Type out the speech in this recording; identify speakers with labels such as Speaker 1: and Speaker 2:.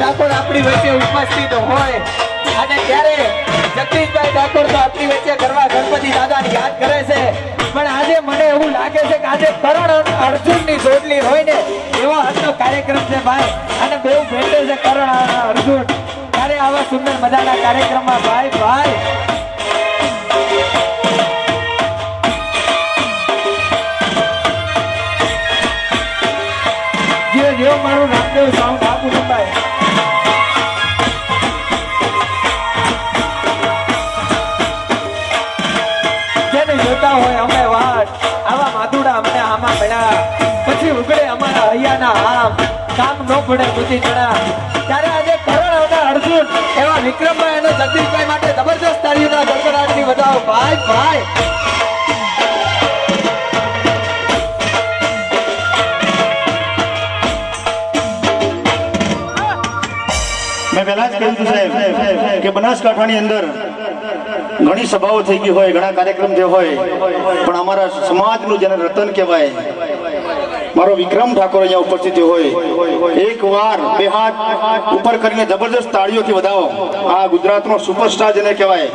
Speaker 1: ઠાકોર આપણી વચ્ચે ઉપસ્થિત હોય અને ત્યારે જગદીશભાઈ ઠાકોર તો આપણી વચ્ચે ગરબા ગણપતિ દાદાને યાદ કરે છે, પણ આજે મને એવું લાગે છે કે આજે કરણ અર્જુનની જોડલી હોય ને એવો આજનો કાર્યક્રમ છે ભાઈ, અને બહુ ભેટે છે કરણ અને અર્જુન ત્યારે આવા સુંદર મજાના કાર્યક્રમમાં ભાઈ ભાઈ જેવો મારું રામદેવ સાઉન્ડ આપું ને ભાઈ જેને જોતા હોય અમે વાટ આવા માધુડા અમને આમાં મળ્યા પછી ઉગડે અમારા હૈયાના આમ કામ ન પડે બુદ્ધિ ચડા ત્યારે આજે કરણ અને અર્જુન એવા વિક્રમભાઈ અને જગદીશભાઈ માટે જબરદસ્ત તાળીઓના ગડગડાટથી વધાવો ભાઈ ભાઈ
Speaker 2: मैं पहला ज कहूं साहेब कि बनासकांठानी अंदर घणी सभाओ થઈ ગઈ હોય ઘણા કાર્યક્રમ થયો હોય પણ અમારા સમાજનું જેને રતન કહેવાય મારો વિક્રમ ઠાકોર અહીંયા ઉપસ્થિત હોય એકવાર બે હાથ ઉપર કરીને જબરદસ્ત તાળીઓથી વધાવો આ ગુજરાતનો સુપરસ્ટાર જેને કહેવાય